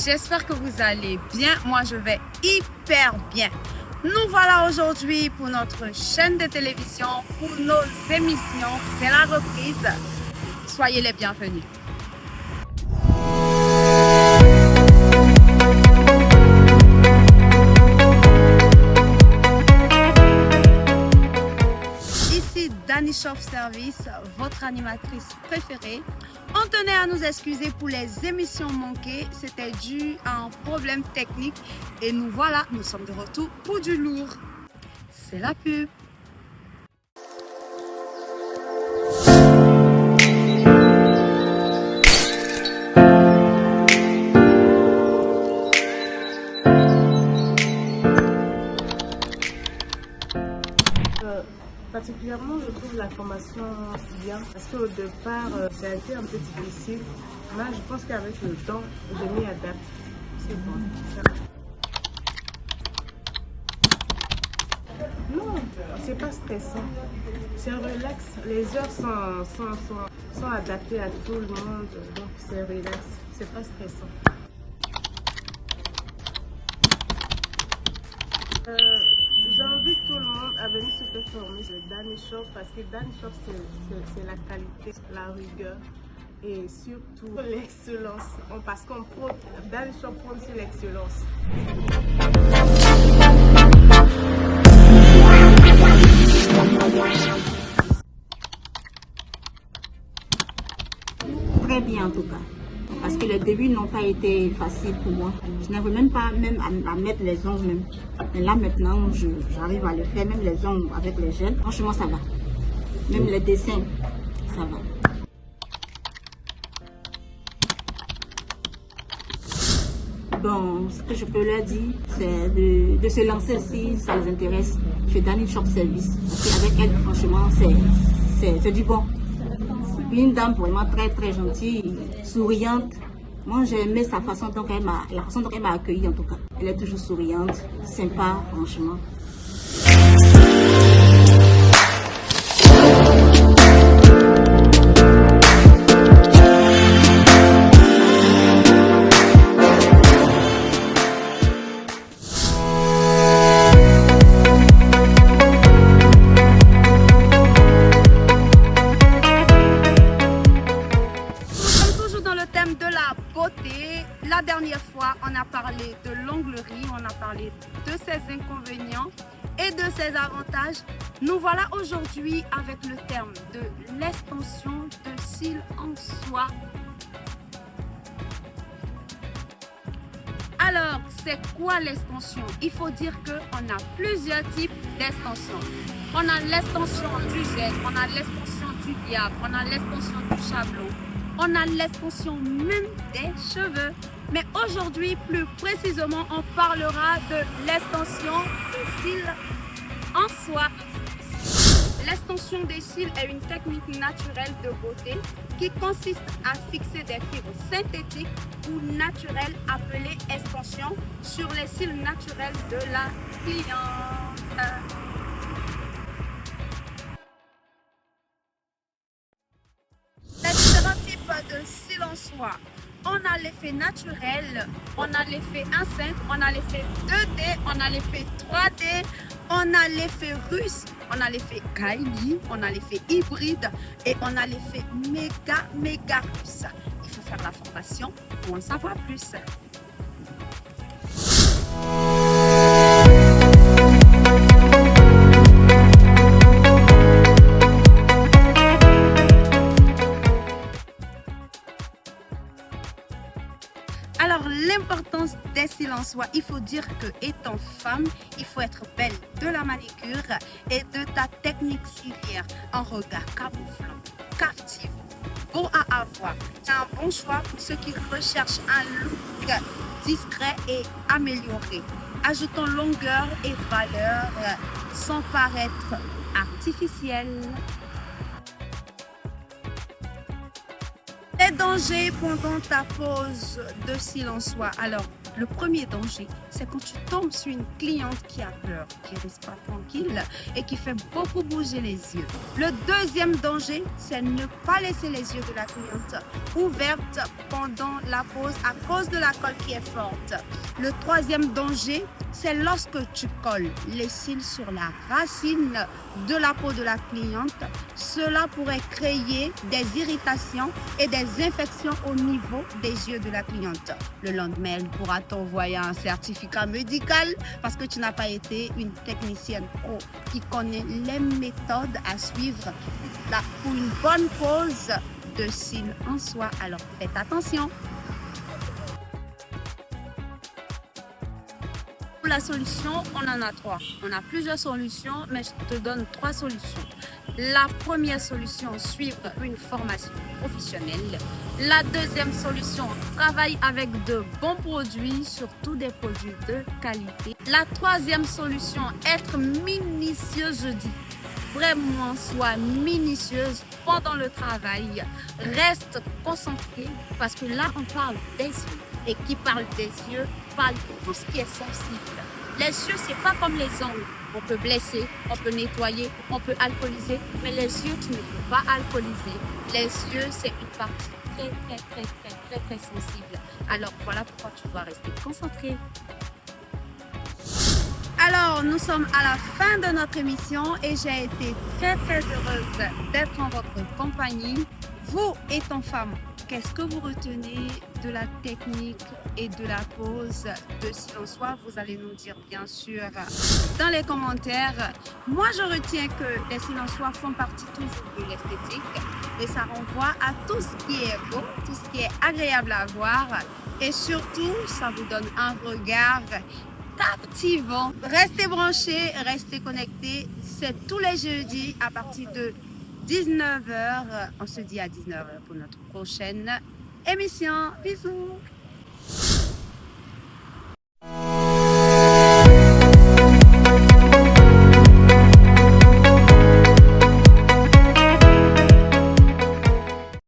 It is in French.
j'espère que vous allez bien. Moi, je vais hyper bien. Nous voilà aujourd'hui pour notre chaîne de télévision, pour nos émissions. C'est la reprise. Soyez les bienvenus. Dani Shop Service, votre animatrice préférée. On tenait à nous excuser pour les émissions manquées, c'était dû à un problème technique et nous voilà, nous sommes de retour pour du lourd. C'est la pub. Particulièrement, je trouve la formation bien parce qu'au départ, ça a été un peu difficile. Là, je pense qu'avec le temps, je m'y adapte. C'est bon. Non, c'est pas stressant. C'est relax. Les heures sont adaptées à tout le monde, donc c'est relax. C'est pas stressant. J'invite tout le monde à venir se faire former chez Dani Shop parce que Dani Shop c'est la qualité, la rigueur et surtout l'excellence. Parce qu'on prône, Dani Shop prône sur l'excellence. Très bien en tout cas. Parce que les débuts n'ont pas été faciles pour moi. Je n'arrive même pas à mettre les ongles même. Mais là maintenant, j'arrive à le faire, même les ongles avec les gels. Franchement, ça va. Même les dessins, ça va. Bon, ce que je peux leur dire, c'est de se lancer si ça les intéresse chez Dani Shop Service. Parce qu'avec elle, franchement, c'est du bon. Une dame vraiment très gentille, souriante. Moi j'ai aimé sa façon dont elle m'a accueillie en tout cas. Elle est toujours souriante, sympa franchement. La dernière fois, on a parlé de l'onglerie, on a parlé de ses inconvénients et de ses avantages. Nous voilà aujourd'hui avec le terme de l'extension de cils en soie. Alors, c'est quoi l'extension? Il faut dire qu'on a plusieurs types d'extensions. On a l'extension du gel, on a l'extension du diable, on a l'extension du chablon. On a l'extension même des cheveux. Mais aujourd'hui, plus précisément, on parlera de l'extension des cils en soie. L'extension des cils est une technique naturelle de beauté qui consiste à fixer des fibres synthétiques ou naturelles appelées extensions sur les cils naturels de la cliente. De cils en soie. On a l'effet naturel, on a l'effet enceinte, on a l'effet 2D, on a l'effet 3D, on a l'effet russe, on a l'effet Kylie, on a l'effet hybride et on a l'effet méga russe. Il faut faire la formation pour en savoir plus. Alors, l'importance des cils en soie, il faut dire que étant femme, il faut être belle de la manicure et de ta technique ciliaire. Un regard camouflant, captif, beau à avoir. C'est un bon choix pour ceux qui recherchent un look discret et amélioré. Ajoutons longueur et valeur sans paraître artificiel. Les dangers pendant ta pose de cils en soie. Alors, Le premier danger, c'est quand tu tombes sur une cliente qui a peur, qui ne reste pas tranquille et qui fait beaucoup bouger les yeux. Le deuxième danger, c'est ne pas laisser les yeux de la cliente ouvertes pendant la pause à cause de la colle qui est forte. Le troisième danger, c'est lorsque tu colles les cils sur la racine de la peau de la cliente. Cela pourrait créer des irritations et des infections au niveau des yeux de la cliente. Le lendemain, elle pourra t'envoyer un certificat médical parce que tu n'as pas été une technicienne pro qui connaît les méthodes à suivre pour une bonne pose de cils en soie. Alors faites attention. Pour la solution, on en a 3. On a plusieurs solutions, mais je te donne 3 solutions. La première solution, suivre une formation professionnelle. La deuxième solution, travaille avec de bons produits, surtout des produits de qualité. La troisième solution, être minutieuse, je dis. Vraiment, sois minutieuse pendant le travail. Reste concentré parce que là, on parle des yeux. Et qui parle des yeux, parle de tout ce qui est sensible. Les yeux, c'est pas comme les ongles. On peut blesser, on peut nettoyer, on peut alcooliser, mais les yeux, tu ne peux pas alcooliser. Les yeux, c'est une partie très sensible. Alors, voilà pourquoi tu dois rester concentré. Alors, nous sommes à la fin de notre émission et j'ai été très heureuse d'être en votre compagnie. Vous étant femme, qu'est-ce que vous retenez de la technique et de la pose de cils en soie? Vous allez nous dire bien sûr dans les commentaires. Moi, je retiens que les cils en soie font partie toujours de l'esthétique et ça renvoie à tout ce qui est beau, tout ce qui est agréable à voir et surtout, ça vous donne un regard captivant. Restez branchés, restez connectés. C'est tous les jeudis à partir de 19h. On se dit à 19h pour notre prochaine émission. Bisous.